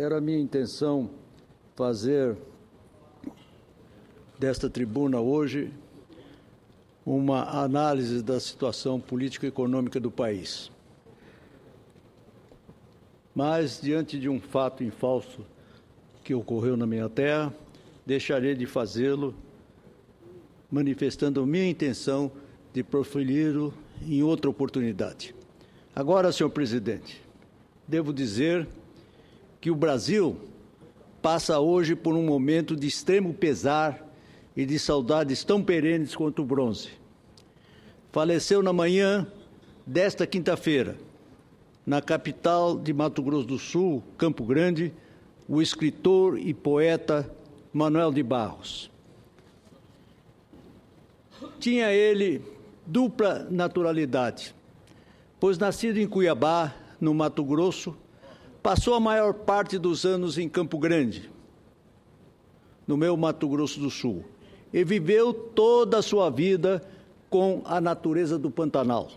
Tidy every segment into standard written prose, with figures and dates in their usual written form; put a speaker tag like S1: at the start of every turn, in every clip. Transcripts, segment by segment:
S1: era minha intenção fazer desta tribuna hoje uma análise da situação política e econômica do país. Mas, diante de um fato infausto que ocorreu na minha terra, deixarei de fazê-lo, manifestando minha intenção de proferi-lo em outra oportunidade. Agora, senhor presidente, devo dizer que o Brasil passa hoje por um momento de extremo pesar e de saudades tão perenes quanto o bronze. Faleceu na manhã desta quinta-feira, na capital de Mato Grosso do Sul, Campo Grande, o escritor e poeta Manuel de Barros. Tinha ele dupla naturalidade, pois nascido em Cuiabá, no Mato Grosso, passou a maior parte dos anos em Campo Grande, no meu Mato Grosso do Sul, e viveu toda a sua vida com a natureza do Pantanal.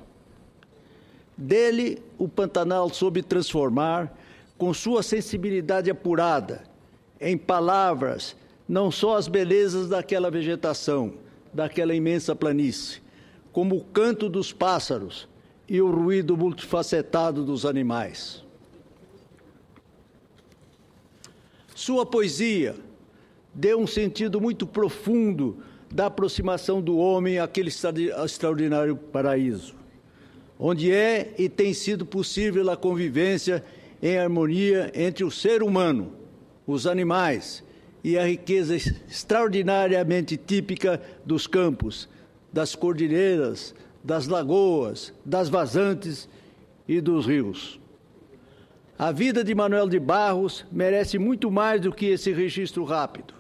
S1: Dele, o Pantanal soube transformar, com sua sensibilidade apurada, em palavras, não só as belezas daquela vegetação, daquela imensa planície, como o canto dos pássaros e o ruído multifacetado dos animais. Sua poesia deu um sentido muito profundo da aproximação do homem àquele extraordinário paraíso, onde é e tem sido possível a convivência em harmonia entre o ser humano, os animais e a riqueza extraordinariamente típica dos campos, das cordilheiras, das lagoas, das vazantes e dos rios. A vida de Manuel de Barros merece muito mais do que esse registro rápido.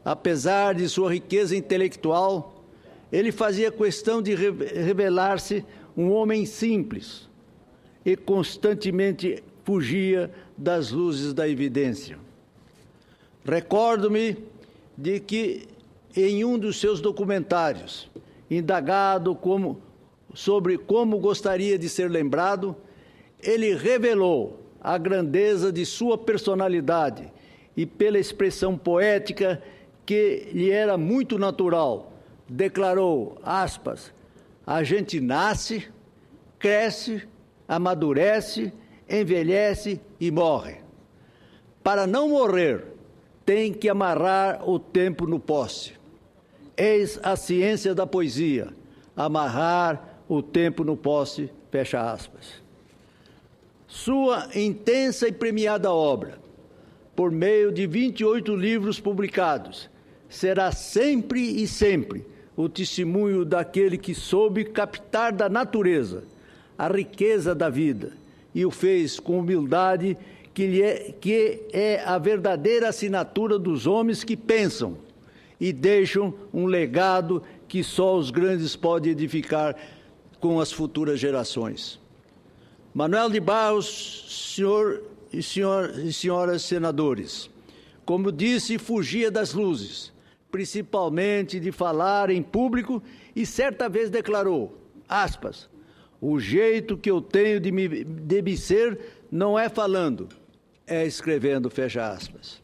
S1: Apesar de sua riqueza intelectual, ele fazia questão de revelar-se um homem simples e constantemente fugia das luzes da evidência. Recordo-me de que, em um dos seus documentários, indagado sobre como gostaria de ser lembrado, ele revelou a grandeza de sua personalidade e, pela expressão poética que lhe era muito natural, declarou, aspas, a gente nasce, cresce, amadurece, envelhece e morre. Para não morrer, tem que amarrar o tempo no poste. Eis a ciência da poesia, amarrar o tempo no poste, fecha aspas. Sua intensa e premiada obra, por meio de 28 livros publicados, será sempre e sempre o testemunho daquele que soube captar da natureza a riqueza da vida e o fez com humildade, que é a verdadeira assinatura dos homens que pensam e deixam um legado que só os grandes podem edificar com as futuras gerações. Manuel de Barros, senhor e senhoras senadores, como disse, fugia das luzes, principalmente de falar em público, e certa vez declarou, aspas, o jeito que eu tenho de me ser não é falando, é escrevendo, fecha aspas.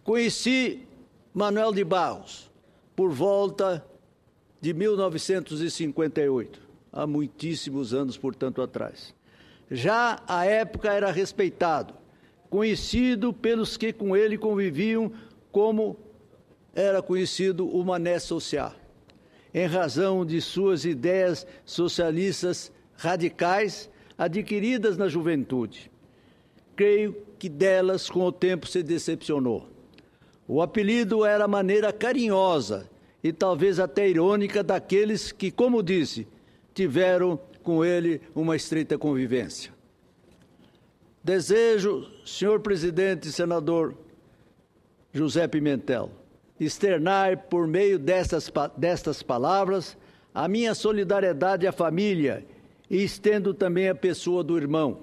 S1: Conheci Manuel de Barros por volta de 1958, há muitíssimos anos, portanto, atrás. Já à época era respeitado, conhecido pelos que com ele conviviam, como era conhecido o Mané Social, em razão de suas ideias socialistas radicais adquiridas na juventude. Creio que delas, com o tempo, se decepcionou. O apelido era a maneira carinhosa e talvez até irônica daqueles que, como disse, tiveram com ele uma estreita convivência. Desejo, senhor presidente e senador José Pimentel, externar por meio destas palavras a minha solidariedade à família e estendo também a pessoa do irmão,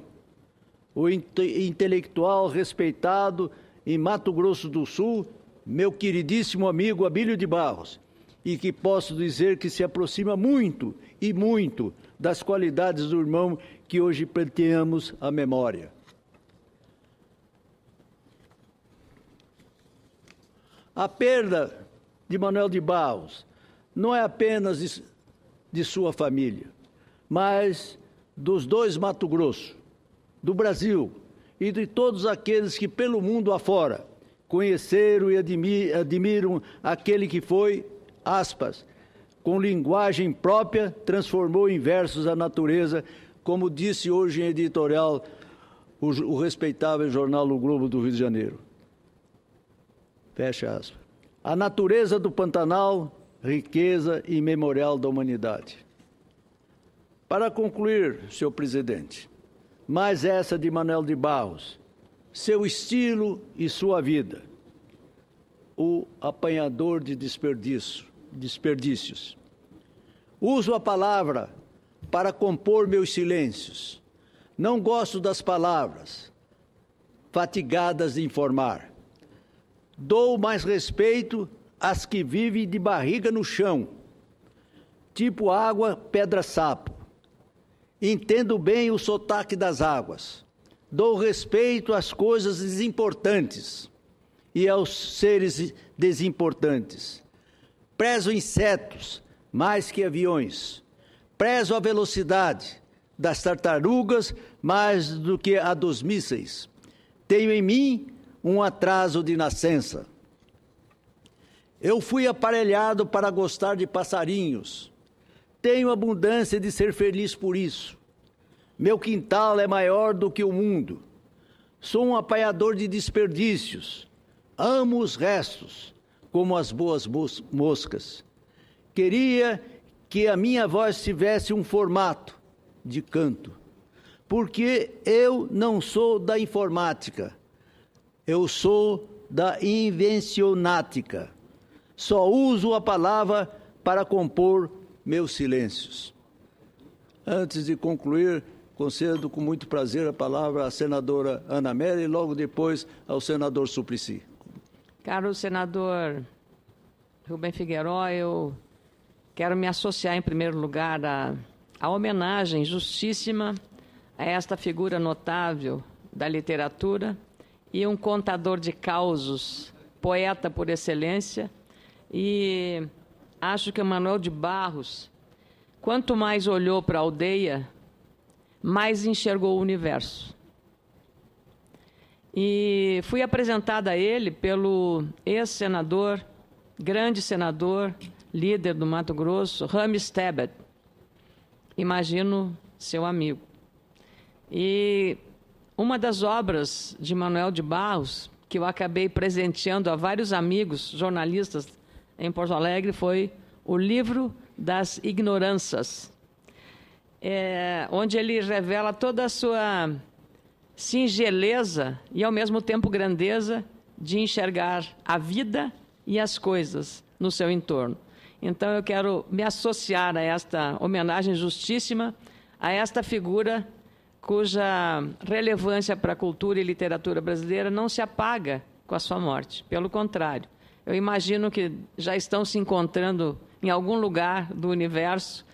S1: o intelectual respeitado em Mato Grosso do Sul, meu queridíssimo amigo Abílio de Barros, e que posso dizer que se aproxima muito e muito das qualidades do irmão que hoje pleiteamos a memória. A perda de Manoel de Barros não é apenas de sua família, mas dos dois Mato Grosso, do Brasil e de todos aqueles que pelo mundo afora conheceram e admiram aquele que foi, aspas, com linguagem própria, transformou em versos a natureza, como disse hoje em editorial o respeitável jornal O Globo do Rio de Janeiro. Fecha aspas. A natureza do Pantanal, riqueza e memorial da humanidade. Para concluir, senhor presidente, mais essa de Manoel de Barros, seu estilo e sua vida, o apanhador de desperdícios. Uso a palavra para compor meus silêncios. Não gosto das palavras, fatigadas de informar. Dou mais respeito às que vivem de barriga no chão, tipo água, pedra, sapo. Entendo bem o sotaque das águas. Dou respeito às coisas desimportantes e aos seres desimportantes. Prezo insetos mais que aviões. Prezo a velocidade das tartarugas mais do que a dos mísseis. Tenho em mim um atraso de nascença. Eu fui aparelhado para gostar de passarinhos. Tenho abundância de ser feliz por isso. Meu quintal é maior do que o mundo. Sou um apanhador de desperdícios. Amo os restos, como as boas moscas. Queria que a minha voz tivesse um formato de canto, porque eu não sou da informática, eu sou da invencionática. Só uso a palavra para compor meus silêncios. Antes de concluir, concedo com muito prazer a palavra à senadora Ana Amélia e logo depois ao senador Suplicy.
S2: Caro senador Rubem Figueiredo, eu quero me associar em primeiro lugar à homenagem justíssima a esta figura notável da literatura e um contador de causos, poeta por excelência, e acho que Manoel de Barros, quanto mais olhou para a aldeia, mais enxergou o universo. E fui apresentada a ele pelo ex-senador, grande senador, líder do Mato Grosso, Rames Tebet. Imagino seu amigo. E uma das obras de Manoel de Barros, que eu acabei presenteando a vários amigos jornalistas em Porto Alegre, foi o Livro das Ignorâncias, onde ele revela toda a sua singeleza e, ao mesmo tempo, grandeza de enxergar a vida e as coisas no seu entorno. Então, eu quero me associar a esta homenagem justíssima a esta figura cuja relevância para a cultura e literatura brasileira não se apaga com a sua morte. Pelo contrário, eu imagino que já estão se encontrando em algum lugar do universo,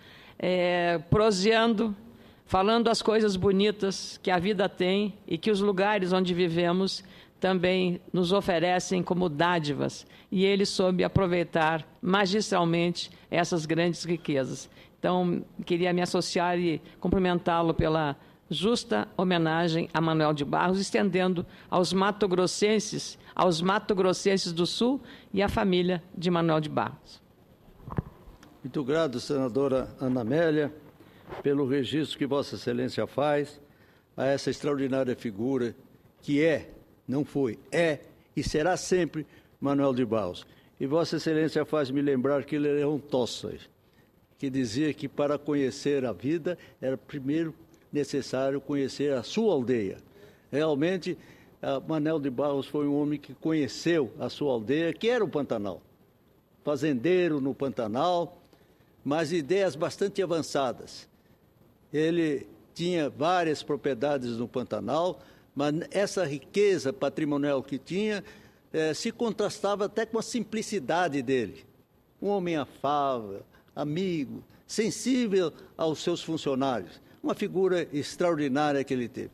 S2: proseando, falando as coisas bonitas que a vida tem e que os lugares onde vivemos também nos oferecem como dádivas, e ele soube aproveitar magistralmente essas grandes riquezas. Então, queria me associar e cumprimentá-lo pela justa homenagem a Manoel de Barros, estendendo aos mato-grossenses do Sul e à família de Manoel de Barros.
S1: Muito grato, senadora Ana Amélia, pelo registro que Vossa Excelência faz a essa extraordinária figura que não foi, e será sempre Manoel de Barros. E Vossa Excelência faz-me lembrar que Leão Tolstói, que dizia que para conhecer a vida era primeiro necessário conhecer a sua aldeia. Realmente, Manoel de Barros foi um homem que conheceu a sua aldeia, que era o Pantanal. Fazendeiro no Pantanal, mas ideias bastante avançadas. Ele tinha várias propriedades no Pantanal, mas essa riqueza patrimonial que tinha se contrastava até com a simplicidade dele. Um homem afável, amigo, sensível aos seus funcionários. Uma figura extraordinária que ele teve.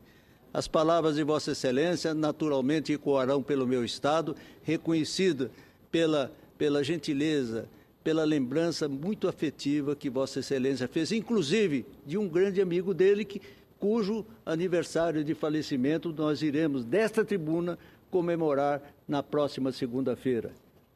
S1: As palavras de Vossa Excelência naturalmente ecoarão pelo meu Estado, reconhecido pela gentileza, pela lembrança muito afetiva que Vossa Excelência fez, inclusive de um grande amigo dele, cujo aniversário de falecimento nós iremos, desta tribuna, comemorar na próxima segunda-feira,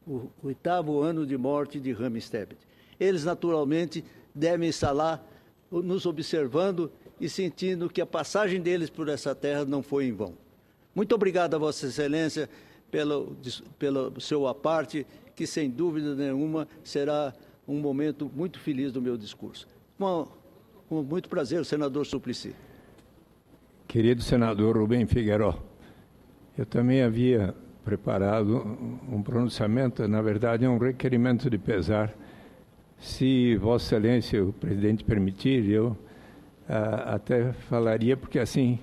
S1: o 8º ano de morte de Rames Tebet. Eles, naturalmente, devem estar lá nos observando e sentindo que a passagem deles por essa terra não foi em vão. Muito obrigado a Vossa Excelência pelo seu aparte, que, sem dúvida nenhuma, será um momento muito feliz do meu discurso. Com muito prazer, o senador Suplicy.
S3: Querido senador Rubem Figueiró, eu também havia preparado um pronunciamento, na verdade, um requerimento de pesar. Se Vossa Excelência, o presidente, permitir, eu até falaria, porque assim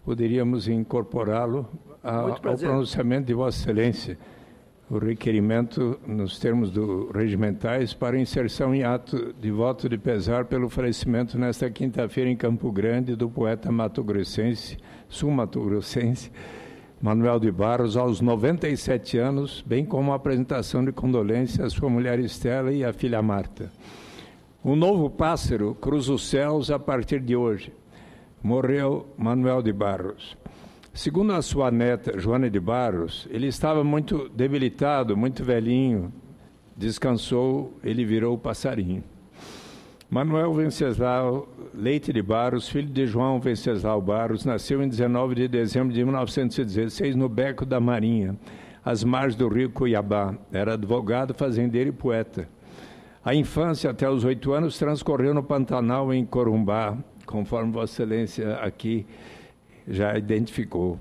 S3: poderíamos incorporá-lo ao pronunciamento de Vossa Excelência, o requerimento nos termos regimentais para inserção em ato de voto de pesar pelo falecimento nesta quinta-feira em Campo Grande do poeta sul-mato-grossense Manuel de Barros, aos 97 anos, bem como a apresentação de condolências à sua mulher Estela e à filha Marta. Um novo pássaro cruza os céus a partir de hoje. Morreu Manuel de Barros. Segundo a sua neta, Joana de Barros, ele estava muito debilitado, muito velhinho. Descansou, ele virou passarinho. Manuel Venceslau Leite de Barros, filho de João Venceslau Barros, nasceu em 19 de dezembro de 1916 no Beco da Marinha, às margens do rio Cuiabá. Era advogado, fazendeiro e poeta. A infância, até os 8 anos, transcorreu no Pantanal, em Corumbá, conforme Vossa Excelência aqui já identificou.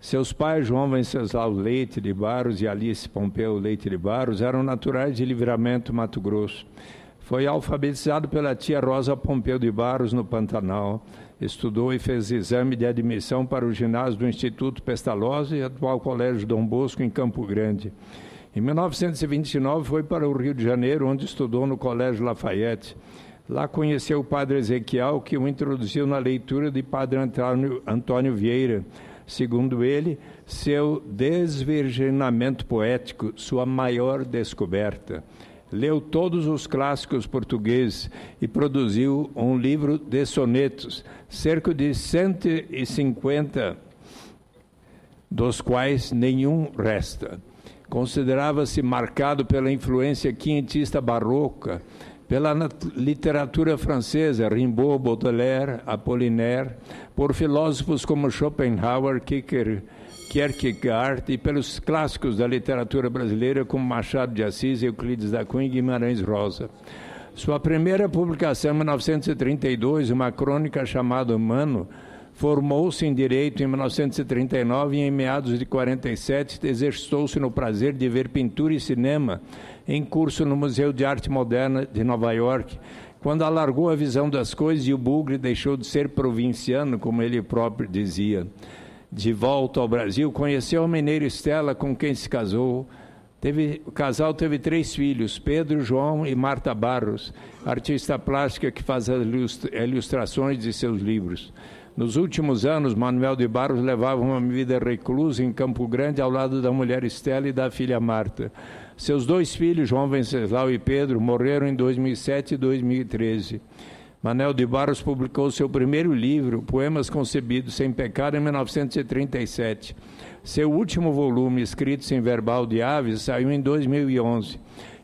S3: Seus pais, João Venceslau Leite de Barros e Alice Pompeu Leite de Barros, eram naturais de Livramento, Mato Grosso. Foi alfabetizado pela tia Rosa Pompeu de Barros, no Pantanal. Estudou e fez exame de admissão para o ginásio do Instituto Pestalozzi e atual Colégio Dom Bosco, em Campo Grande. Em 1929, foi para o Rio de Janeiro, onde estudou no Colégio Lafayette. Lá conheceu o padre Ezequiel, que o introduziu na leitura de padre Antônio Vieira. Segundo ele, seu desvirginamento poético, sua maior descoberta. Leu todos os clássicos portugueses e produziu um livro de sonetos, cerca de 150, dos quais nenhum resta. Considerava-se marcado pela influência quinhentista barroca, pela literatura francesa, Rimbaud, Baudelaire, Apollinaire, por filósofos como Schopenhauer, Kierkegaard e pelos clássicos da literatura brasileira como Machado de Assis, Euclides da Cunha e Guimarães Rosa. Sua primeira publicação, em 1932, uma crônica chamada Mano, formou-se em Direito em 1939 e, em meados de 47, exercitou-se no prazer de ver pintura e cinema em curso no Museu de Arte Moderna de Nova York, quando alargou a visão das coisas e o bugre deixou de ser provinciano, como ele próprio dizia. De volta ao Brasil, conheceu a mineira Estela, com quem se casou. O casal teve 3 filhos, Pedro, João e Marta Barros, artista plástica que faz as ilustrações de seus livros. Nos últimos anos, Manuel de Barros levava uma vida reclusa em Campo Grande ao lado da mulher Estela e da filha Marta. Seus 2 filhos, João Venceslau e Pedro, morreram em 2007 e 2013. Manuel de Barros publicou seu primeiro livro, Poemas Concebidos Sem Pecado, em 1937. Seu último volume, Escritos em Verbal de Aves, saiu em 2011.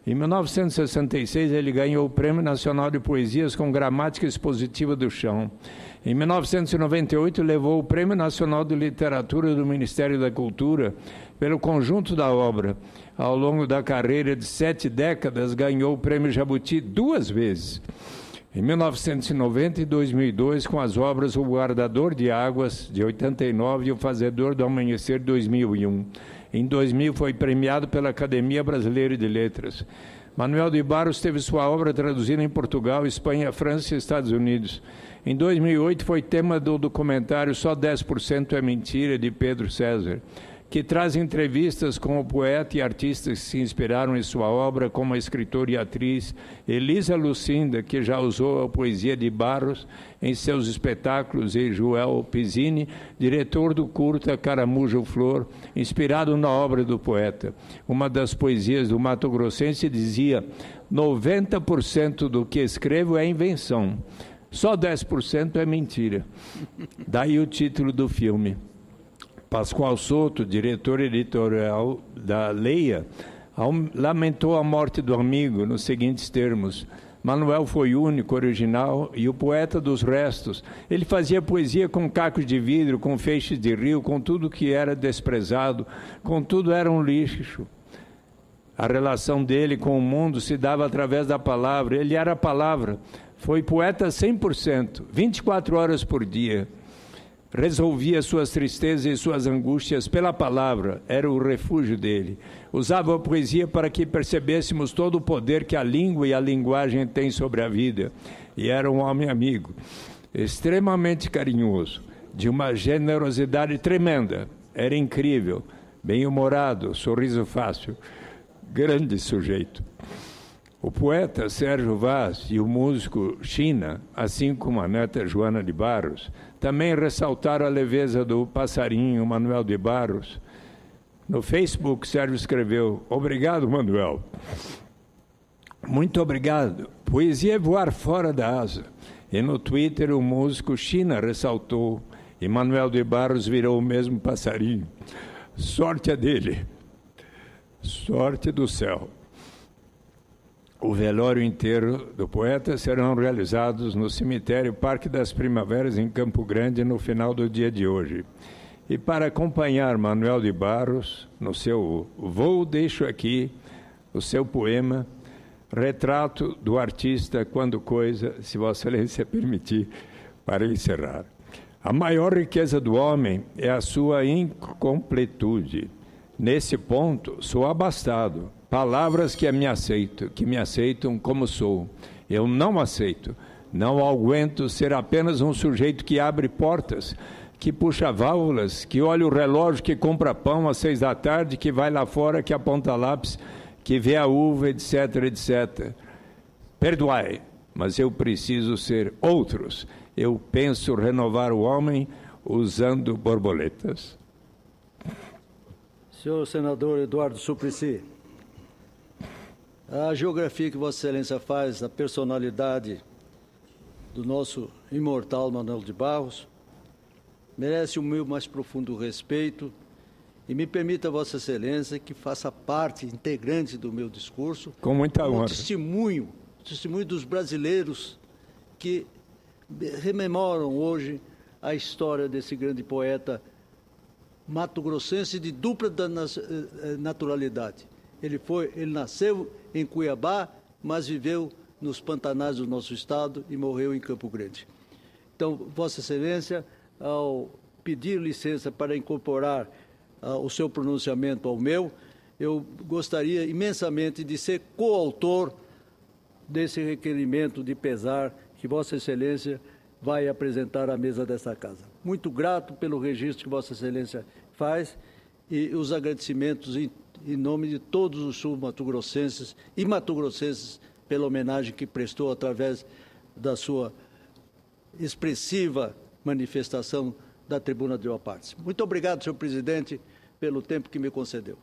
S3: Em 1966, ele ganhou o Prêmio Nacional de Poesias com Gramática Expositiva do Chão. Em 1998, levou o Prêmio Nacional de Literatura do Ministério da Cultura pelo conjunto da obra. Ao longo da carreira de 7 décadas, ganhou o Prêmio Jabuti 2 vezes. Em 1990 e 2002, com as obras O Guardador de Águas, de 89, e O Fazedor do Amanhecer, de 2001. Em 2000, foi premiado pela Academia Brasileira de Letras. Manuel de Barros teve sua obra traduzida em Portugal, Espanha, França e Estados Unidos. Em 2008, foi tema do documentário Só 10% é Mentira, de Pedro César. que traz entrevistas com o poeta e artistas que se inspiraram em sua obra, como a escritora e atriz Elisa Lucinda, que já usou a poesia de Barros em seus espetáculos, e Joel Pizzini, diretor do curta Caramujo Flor, inspirado na obra do poeta. Uma das poesias do Mato Grossense dizia: 90% do que escrevo é invenção, só 10% é mentira. Daí o título do filme. Pascoal Souto, diretor editorial da Leia, lamentou a morte do amigo nos seguintes termos: Manuel foi único, original e o poeta dos restos. Ele fazia poesia com cacos de vidro, com feixes de rio, com tudo que era desprezado, com tudo era um lixo. A relação dele com o mundo se dava através da palavra. Ele era a palavra. Foi poeta 100%, 24 horas por dia. Resolvia suas tristezas e suas angústias pela palavra, era o refúgio dele. Usava a poesia para que percebêssemos todo o poder que a língua e a linguagem têm sobre a vida. E era um homem amigo, extremamente carinhoso, de uma generosidade tremenda. Era incrível, bem-humorado, sorriso fácil, grande sujeito. O poeta Sérgio Vaz e o músico China, assim como a neta Joana de Barros, também ressaltaram a leveza do passarinho Manuel de Barros. No Facebook, Sérgio escreveu: obrigado, Manuel. Muito obrigado. Poesia é voar fora da asa. E no Twitter, o músico China ressaltou: e Manuel de Barros virou o mesmo passarinho. Sorte a dele. Sorte do céu. O velório inteiro do poeta serão realizados no cemitério Parque das Primaveras, em Campo Grande, no final do dia de hoje. E para acompanhar Manuel de Barros, no seu voo, deixo aqui o seu poema, Retrato do Artista Quando Coisa, se Vossa Excelência permitir, para encerrar. A maior riqueza do homem é a sua incompletude. Nesse ponto, sou abastado. Palavras que me aceitam como sou. Eu não aceito, não aguento ser apenas um sujeito que abre portas, que puxa válvulas, que olha o relógio, que compra pão às 6 da tarde, que vai lá fora, que aponta lápis, que vê a uva, etc, etc. Perdoai, mas eu preciso ser outros. Eu penso renovar o homem usando borboletas.
S1: Senhor senador Eduardo Suplicy, a geografia que Vossa Excelência faz da personalidade do nosso imortal Manuel de Barros merece o meu mais profundo respeito e me permita, Vossa Excelência, que faça parte integrante do meu discurso.
S3: Com muita honra.
S1: Testemunho dos brasileiros que rememoram hoje a história desse grande poeta mato-grossense de dupla naturalidade. Ele nasceu em Cuiabá, mas viveu nos Pantanais do nosso estado e morreu em Campo Grande. Então, Vossa Excelência, ao pedir licença para incorporar o seu pronunciamento ao meu, eu gostaria imensamente de ser coautor desse requerimento de pesar que Vossa Excelência vai apresentar à mesa desta casa. Muito grato pelo registro que Vossa Excelência faz e os agradecimentos em nome de todos os sul-mato-grossenses e mato-grossenses pela homenagem que prestou através da sua expressiva manifestação da tribuna de Opartes. Muito obrigado, senhor presidente, pelo tempo que me concedeu.